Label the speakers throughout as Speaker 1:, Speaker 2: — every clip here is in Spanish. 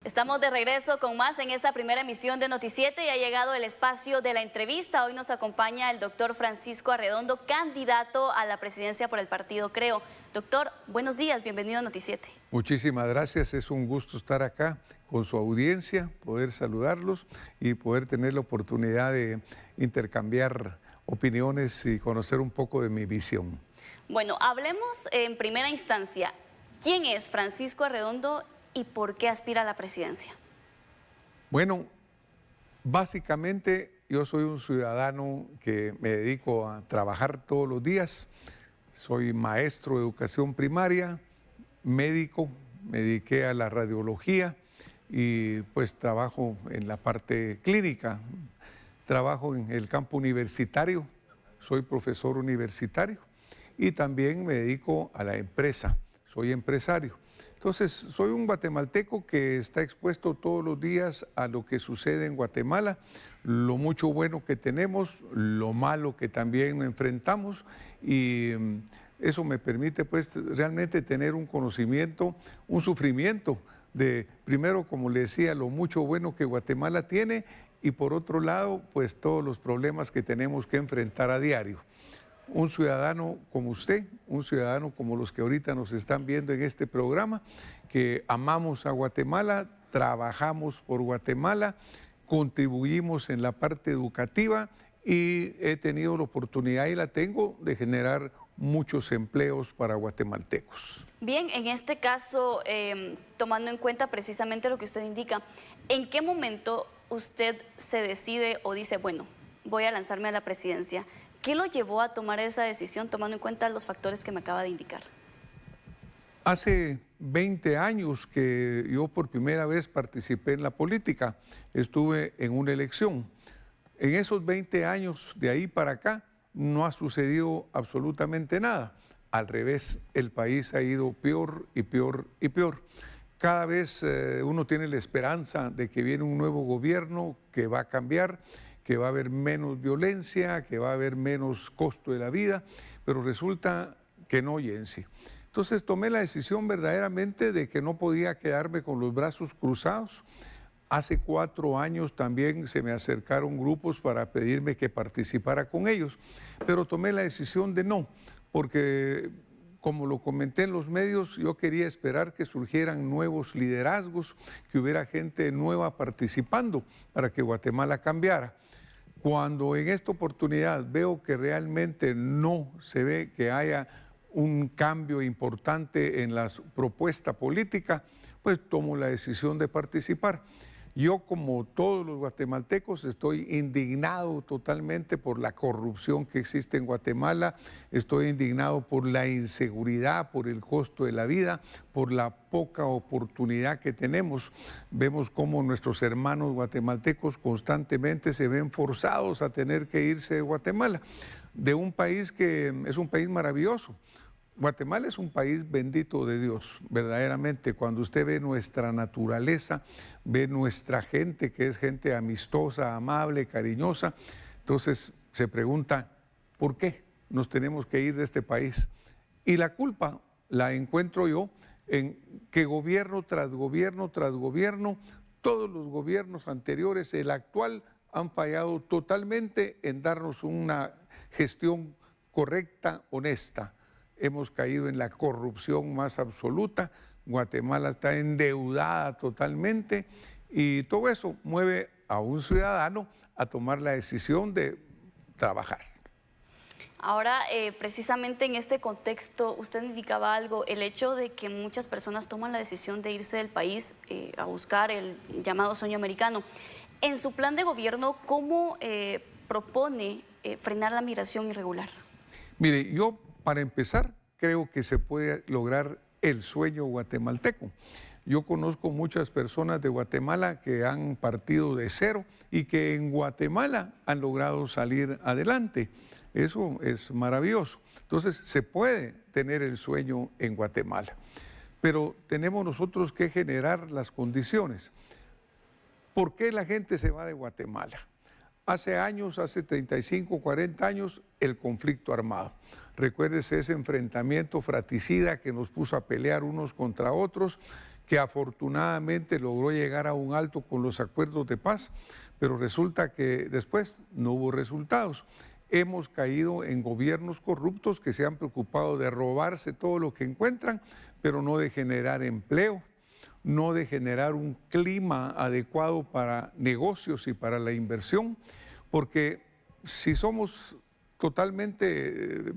Speaker 1: Estamos de regreso con más en esta primera emisión de Noticiete y ha llegado el espacio de la entrevista. Hoy nos acompaña el doctor Francisco Arredondo, candidato a la presidencia por el partido Creo. Doctor, buenos días, bienvenido a Noticiete.
Speaker 2: Muchísimas gracias, es un gusto estar acá con su audiencia, poder saludarlos y poder tener la oportunidad de intercambiar opiniones y conocer un poco de mi visión.
Speaker 1: Bueno, hablemos en primera instancia, ¿quién es Francisco Arredondo y por qué aspira a la presidencia?
Speaker 2: Bueno, básicamente yo soy un ciudadano que me dedico a trabajar todos los días. Soy maestro de educación primaria, médico, me dediqué a la radiología y pues trabajo en la parte clínica. Trabajo en el campo universitario, soy profesor universitario y también me dedico a la empresa, soy empresario. Entonces, soy un guatemalteco que está expuesto todos los días a lo que sucede en Guatemala, lo mucho bueno que tenemos, lo malo que también enfrentamos y eso me permite pues realmente tener un conocimiento, un sufrimiento de, primero, como le decía, lo mucho bueno que Guatemala tiene y por otro lado, pues todos los problemas que tenemos que enfrentar a diario. Un ciudadano como usted, un ciudadano como los que ahorita nos están viendo en este programa, que amamos a Guatemala, trabajamos por Guatemala, contribuimos en la parte educativa y he tenido la oportunidad y la tengo de generar muchos empleos para guatemaltecos.
Speaker 1: Bien, en este caso, tomando en cuenta precisamente lo que usted indica, ¿en qué momento usted se decide o dice, bueno, voy a lanzarme a la presidencia? ¿Qué lo llevó a tomar esa decisión tomando en cuenta los factores que me acaba de indicar?
Speaker 2: Hace 20 años que yo por primera vez participé en la política, estuve en una elección. En esos 20 años de ahí para acá no ha sucedido absolutamente nada. Al revés, el país ha ido peor y peor y peor. Cada vez uno tiene la esperanza de que viene un nuevo gobierno que va a cambiar, que va a haber menos violencia, que va a haber menos costo de la vida, pero resulta que no, Yensi. Entonces tomé la decisión verdaderamente de que no podía quedarme con los brazos cruzados. Hace 4 años también se me acercaron grupos para pedirme que participara con ellos, pero tomé la decisión de no, porque como lo comenté en los medios, yo quería esperar que surgieran nuevos liderazgos, que hubiera gente nueva participando para que Guatemala cambiara. Cuando en esta oportunidad veo que realmente no se ve que haya un cambio importante en la propuesta política, pues tomo la decisión de participar. Yo, como todos los guatemaltecos, estoy indignado totalmente por la corrupción que existe en Guatemala, estoy indignado por la inseguridad, por el costo de la vida, por la poca oportunidad que tenemos. Vemos cómo nuestros hermanos guatemaltecos constantemente se ven forzados a tener que irse de Guatemala, de un país que es un país maravilloso. Guatemala es un país bendito de Dios, verdaderamente. Cuando usted ve nuestra naturaleza, ve nuestra gente, que es gente amistosa, amable, cariñosa, entonces se pregunta, ¿por qué nos tenemos que ir de este país? Y la culpa la encuentro yo en que gobierno tras gobierno tras gobierno, todos los gobiernos anteriores, el actual, han fallado totalmente en darnos una gestión correcta, honesta. Hemos caído en la corrupción más absoluta, Guatemala está endeudada totalmente y todo eso mueve a un ciudadano a tomar la decisión de trabajar.
Speaker 1: Ahora, precisamente en este contexto, usted indicaba algo, el hecho de que muchas personas toman la decisión de irse del país a buscar el llamado sueño americano. En su plan de gobierno, ¿cómo propone frenar la migración irregular?
Speaker 2: Mire, yo para empezar creo que se puede lograr el sueño guatemalteco. Yo conozco muchas personas de Guatemala que han partido de cero y que en Guatemala han logrado salir adelante. Eso es maravilloso. Entonces, se puede tener el sueño en Guatemala, pero tenemos nosotros que generar las condiciones. ¿Por qué la gente se va de Guatemala? Hace años, hace 35, 40 años, el conflicto armado. Recuérdese ese enfrentamiento fratricida que nos puso a pelear unos contra otros, que afortunadamente logró llegar a un alto con los acuerdos de paz, pero resulta que después no hubo resultados. Hemos caído en gobiernos corruptos que se han preocupado de robarse todo lo que encuentran, pero no de generar empleo, no de generar un clima adecuado para negocios y para la inversión, porque si somos totalmente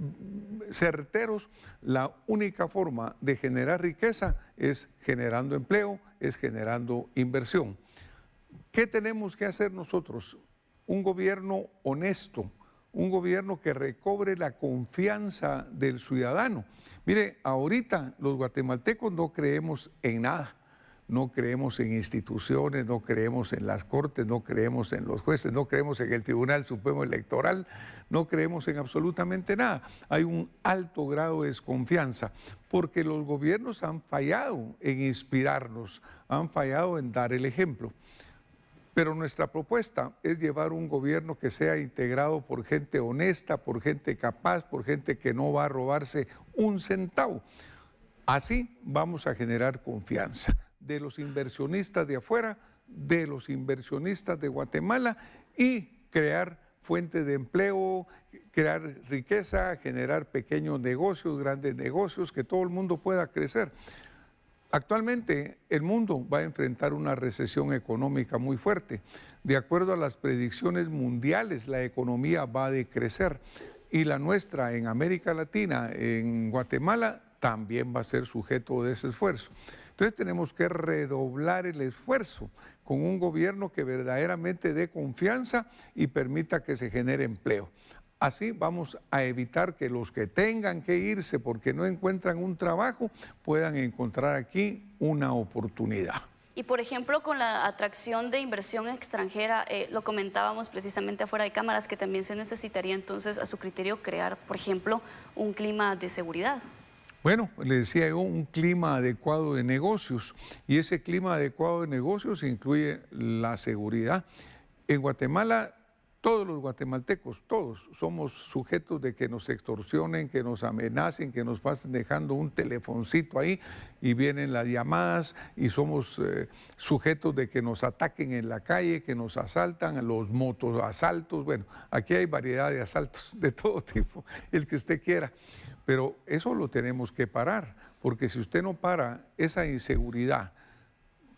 Speaker 2: certeros, la única forma de generar riqueza es generando empleo, es generando inversión. ¿Qué tenemos que hacer nosotros? Un gobierno honesto, un gobierno que recobre la confianza del ciudadano. Mire, ahorita los guatemaltecos no creemos en nada. No creemos en instituciones, no creemos en las cortes, no creemos en los jueces, no creemos en el Tribunal Supremo Electoral, no creemos en absolutamente nada. Hay un alto grado de desconfianza porque los gobiernos han fallado en inspirarnos, han fallado en dar el ejemplo. Pero nuestra propuesta es llevar un gobierno que sea integrado por gente honesta, por gente capaz, por gente que no va a robarse un centavo. Así vamos a generar confianza de los inversionistas de afuera, de los inversionistas de Guatemala y crear fuentes de empleo, crear riqueza, generar pequeños negocios, grandes negocios, que todo el mundo pueda crecer. Actualmente el mundo va a enfrentar una recesión económica muy fuerte. De acuerdo a las predicciones mundiales, la economía va a decrecer y la nuestra en América Latina, en Guatemala, también va a ser sujeto de ese esfuerzo. Entonces tenemos que redoblar el esfuerzo con un gobierno que verdaderamente dé confianza y permita que se genere empleo. Así vamos a evitar que los que tengan que irse porque no encuentran un trabajo puedan encontrar aquí una oportunidad.
Speaker 1: Y por ejemplo, con la atracción de inversión extranjera, lo comentábamos precisamente afuera de cámaras, que también se necesitaría entonces, a su criterio, crear, por ejemplo, un clima de seguridad.
Speaker 2: Bueno, le decía yo, un clima adecuado de negocios, y ese clima adecuado de negocios incluye la seguridad. En Guatemala, todos los guatemaltecos, todos, somos sujetos de que nos extorsionen, que nos amenacen, que nos pasen dejando un telefoncito ahí y vienen las llamadas, y somos sujetos de que nos ataquen en la calle, que nos asaltan, los motoasaltos. Bueno, aquí hay variedad de asaltos de todo tipo, el que usted quiera. Pero eso lo tenemos que parar, porque si usted no para esa inseguridad,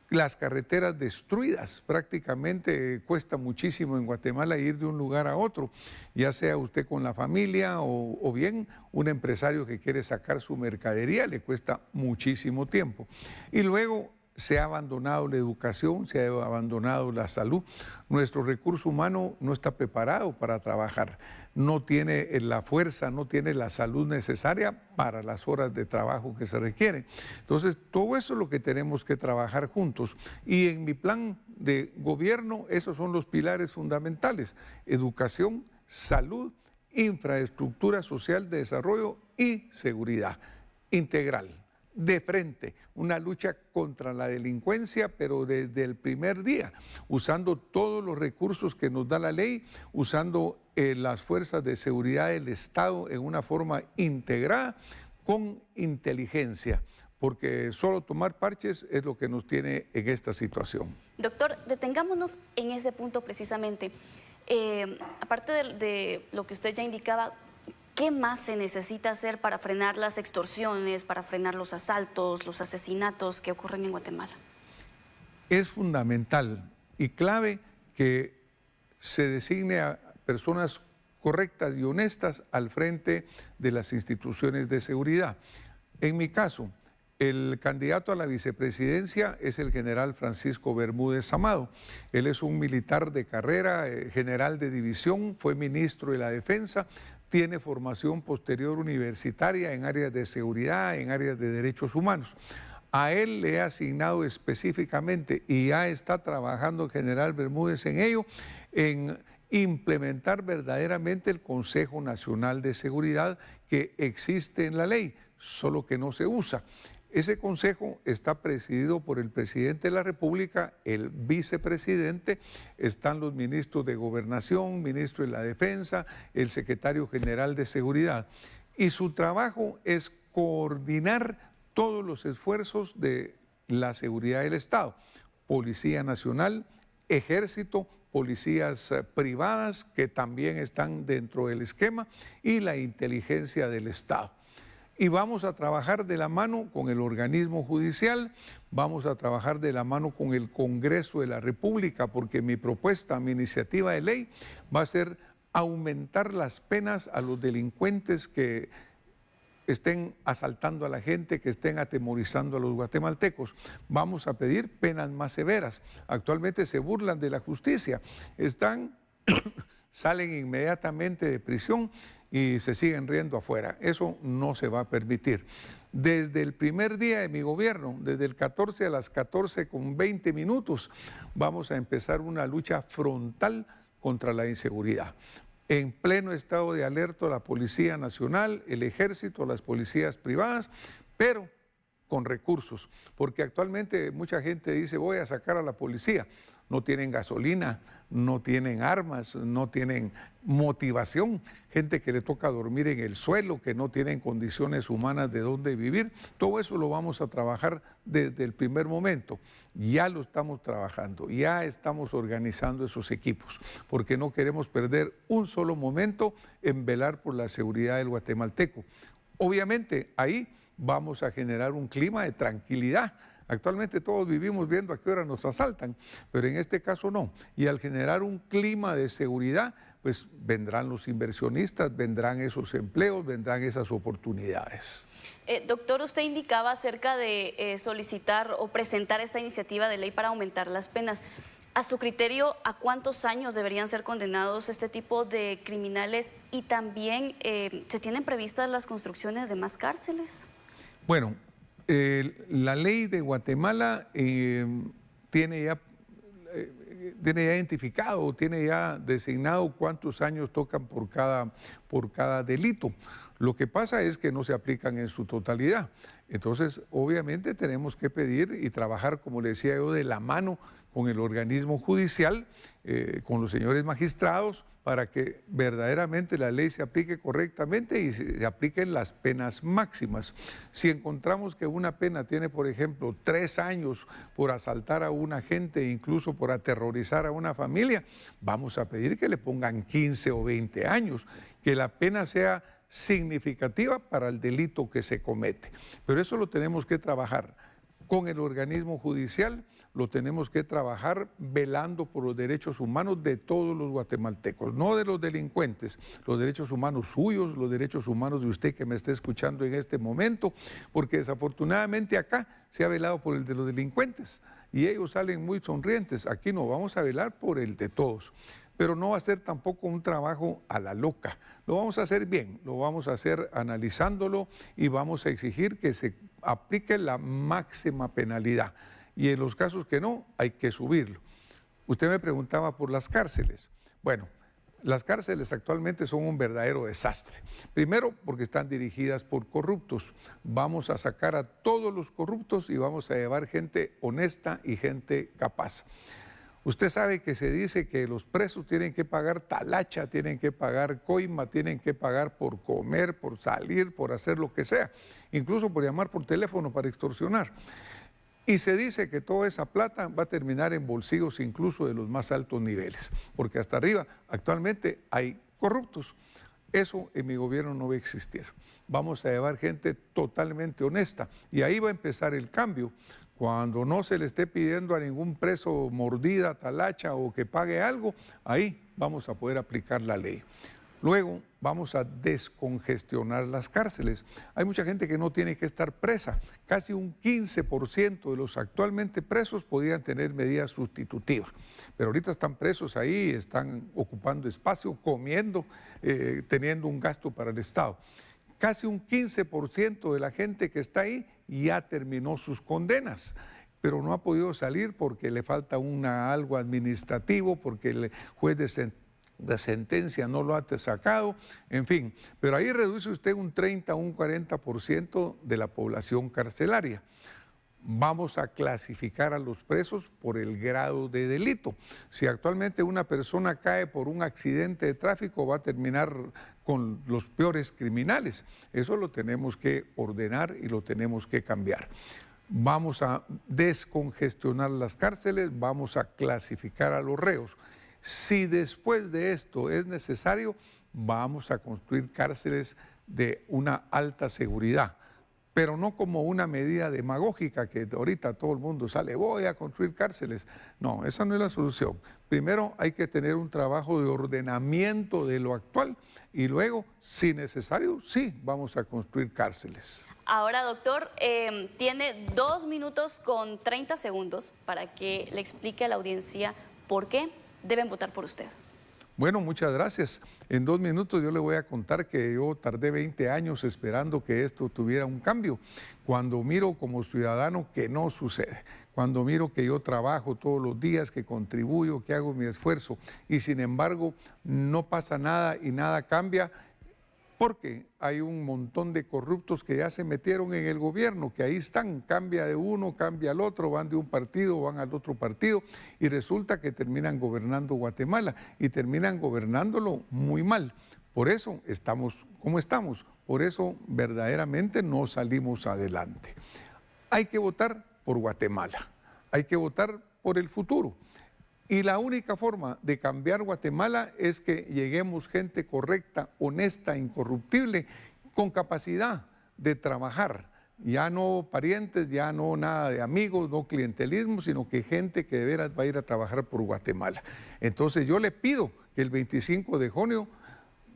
Speaker 2: las carreteras destruidas, prácticamente cuesta muchísimo en Guatemala ir de un lugar a otro, ya sea usted con la familia o bien un empresario que quiere sacar su mercadería, le cuesta muchísimo tiempo. Y luego se ha abandonado la educación, se ha abandonado la salud. Nuestro recurso humano no está preparado para trabajar, no tiene la fuerza, no tiene la salud necesaria para las horas de trabajo que se requieren. Entonces, todo eso es lo que tenemos que trabajar juntos. Y en mi plan de gobierno, esos son los pilares fundamentales: educación, salud, infraestructura social de desarrollo y seguridad integral. De frente, una lucha contra la delincuencia, pero desde el primer día, usando todos los recursos que nos da la ley, usando las fuerzas de seguridad del Estado en una forma integrada, con inteligencia, porque solo tomar parches es lo que nos tiene en esta situación.
Speaker 1: Doctor, detengámonos en ese punto precisamente. Aparte de lo que usted ya indicaba, ¿qué más se necesita hacer para frenar las extorsiones, para frenar los asaltos, los asesinatos que ocurren en Guatemala?
Speaker 2: Es fundamental y clave que se designe a personas correctas y honestas al frente de las instituciones de seguridad. En mi caso, el candidato a la vicepresidencia es el general Francisco Bermúdez Amado. Él es un militar de carrera, general de división, fue ministro de la Defensa, tiene formación posterior universitaria en áreas de seguridad, en áreas de derechos humanos. A él le he asignado específicamente, y ya está trabajando el general Bermúdez en ello, en implementar verdaderamente el Consejo Nacional de Seguridad que existe en la ley, solo que no se usa. Ese consejo está presidido por el presidente de la República, el vicepresidente, están los ministros de Gobernación, ministro de la Defensa, el secretario general de Seguridad. Y su trabajo es coordinar todos los esfuerzos de la seguridad del Estado. Policía Nacional, Ejército, policías privadas que también están dentro del esquema y la inteligencia del Estado. Y vamos a trabajar de la mano con el organismo judicial, vamos a trabajar de la mano con el Congreso de la República, porque mi propuesta, mi iniciativa de ley va a ser aumentar las penas a los delincuentes que estén asaltando a la gente, que estén atemorizando a los guatemaltecos. Vamos a pedir penas más severas. Actualmente se burlan de la justicia, salen inmediatamente de prisión y se siguen riendo afuera. Eso no se va a permitir. Desde el primer día de mi gobierno, desde el 14 a las 14:20, vamos a empezar una lucha frontal contra la inseguridad. En pleno estado de alerta la Policía Nacional, el Ejército, las policías privadas, pero con recursos, porque actualmente mucha gente dice voy a sacar a la policía. No tienen gasolina, no tienen armas, no tienen motivación, gente que le toca dormir en el suelo, que no tienen condiciones humanas de dónde vivir. Todo eso lo vamos a trabajar desde el primer momento. Ya lo estamos trabajando, ya estamos organizando esos equipos, porque no queremos perder un solo momento en velar por la seguridad del guatemalteco. Obviamente ahí vamos a generar un clima de tranquilidad. Actualmente todos vivimos viendo a qué hora nos asaltan, pero en este caso no. Y al generar un clima de seguridad, pues vendrán los inversionistas, vendrán esos empleos, vendrán esas oportunidades.
Speaker 1: Doctor, usted indicaba acerca de solicitar o presentar esta iniciativa de ley para aumentar las penas. A su criterio, ¿a cuántos años deberían ser condenados este tipo de criminales? Y también, ¿se tienen previstas las construcciones de más cárceles?
Speaker 2: Bueno, la ley de Guatemala tiene ya identificado, tiene ya designado cuántos años tocan por cada delito. Lo que pasa es que no se aplican en su totalidad. Entonces, obviamente tenemos que pedir y trabajar, como le decía yo, de la mano con el organismo judicial, con los señores magistrados, para que verdaderamente la ley se aplique correctamente y se apliquen las penas máximas. Si encontramos que una pena tiene, por ejemplo, 3 años por asaltar a una gente, incluso por aterrorizar a una familia, vamos a pedir que le pongan 15 o 20 años, que la pena sea significativa para el delito que se comete. Pero eso lo tenemos que trabajar con el organismo judicial, lo tenemos que trabajar velando por los derechos humanos de todos los guatemaltecos, no de los delincuentes, los derechos humanos suyos, los derechos humanos de usted que me está escuchando en este momento, porque desafortunadamente acá se ha velado por el de los delincuentes y ellos salen muy sonrientes. Aquí no, vamos a velar por el de todos. Pero no va a ser tampoco un trabajo a la loca. Lo vamos a hacer bien, lo vamos a hacer analizándolo y vamos a exigir que se aplique la máxima penalidad. Y en los casos que no, hay que subirlo. Usted me preguntaba por las cárceles. Bueno, las cárceles actualmente son un verdadero desastre. Primero, porque están dirigidas por corruptos. Vamos a sacar a todos los corruptos y vamos a llevar gente honesta y gente capaz. Usted sabe que se dice que los presos tienen que pagar talacha, tienen que pagar coima, tienen que pagar por comer, por salir, por hacer lo que sea, incluso por llamar por teléfono para extorsionar. Y se dice que toda esa plata va a terminar en bolsillos incluso de los más altos niveles, porque hasta arriba actualmente hay corruptos. Eso en mi gobierno no va a existir. Vamos a llevar gente totalmente honesta y ahí va a empezar el cambio. Cuando no se le esté pidiendo a ningún preso mordida, talacha o que pague algo, ahí vamos a poder aplicar la ley. Luego vamos a descongestionar las cárceles. Hay mucha gente que no tiene que estar presa. Casi un 15% de los actualmente presos podían tener medidas sustitutivas. Pero ahorita están presos ahí, están ocupando espacio, comiendo, teniendo un gasto para el Estado. Casi un 15% de la gente que está ahí ya terminó sus condenas, pero no ha podido salir porque le falta algo administrativo, porque el juez de sentencia no lo ha sacado, en fin. Pero ahí reduce usted un 30 o un 40% de la población carcelaria. Vamos a clasificar a los presos por el grado de delito. Si actualmente una persona cae por un accidente de tráfico, va a terminar con los peores criminales. Eso lo tenemos que ordenar y lo tenemos que cambiar. vamos a descongestionar las cárceles, vamos a clasificar a los reos. Si después de esto es necesario, vamos a construir cárceles de una alta seguridad, pero no como una medida demagógica que ahorita todo el mundo sale, voy a construir cárceles. No, esa no es la solución. Primero hay que tener un trabajo de ordenamiento de lo actual y luego, si necesario, sí, vamos a construir cárceles.
Speaker 1: Ahora, doctor, tiene 2 minutos con 30 segundos para que le explique a la audiencia por qué deben votar por usted.
Speaker 2: Bueno, muchas gracias. En 2 minutos yo le voy a contar que yo tardé 20 años esperando que esto tuviera un cambio. Cuando miro como ciudadano que no sucede, cuando miro que yo trabajo todos los días, que contribuyo, que hago mi esfuerzo y sin embargo no pasa nada y nada cambia, porque hay un montón de corruptos que ya se metieron en el gobierno, que ahí están, cambia de uno, cambia al otro, van de un partido, van al otro partido, y resulta que terminan gobernando Guatemala, y terminan gobernándolo muy mal. Por eso estamos como estamos, por eso verdaderamente no salimos adelante. Hay que votar por Guatemala, hay que votar por el futuro. Y la única forma de cambiar Guatemala es que lleguemos gente correcta, honesta, incorruptible, con capacidad de trabajar. Ya no parientes, ya no nada de amigos, no clientelismo, sino que gente que de veras va a ir a trabajar por Guatemala. Entonces yo le pido que el 25 de junio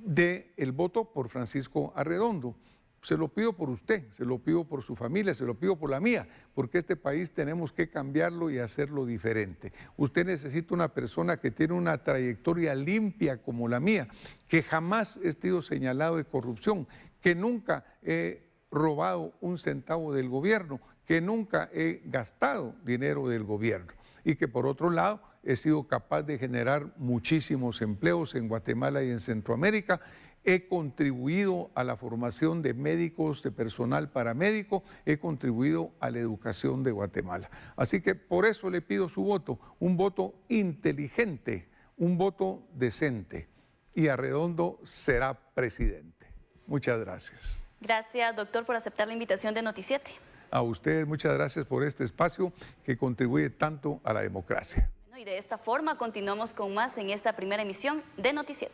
Speaker 2: dé el voto por Francisco Arredondo. Se lo pido por usted, se lo pido por su familia, se lo pido por la mía, porque este país tenemos que cambiarlo y hacerlo diferente. Usted necesita una persona que tiene una trayectoria limpia como la mía, que jamás he sido señalado de corrupción, que nunca he robado un centavo del gobierno, que nunca he gastado dinero del gobierno y que por otro lado he sido capaz de generar muchísimos empleos en Guatemala y en Centroamérica. He contribuido a la formación de médicos, de personal paramédico, he contribuido a la educación de Guatemala. Así que por eso le pido su voto, un voto inteligente, un voto decente. Y Arredondo será presidente. Muchas gracias.
Speaker 1: Gracias, doctor, por aceptar la invitación de Noti7.
Speaker 2: A ustedes muchas gracias por este espacio que contribuye tanto a la democracia.
Speaker 1: Y de esta forma continuamos con más en esta primera emisión de Noti7.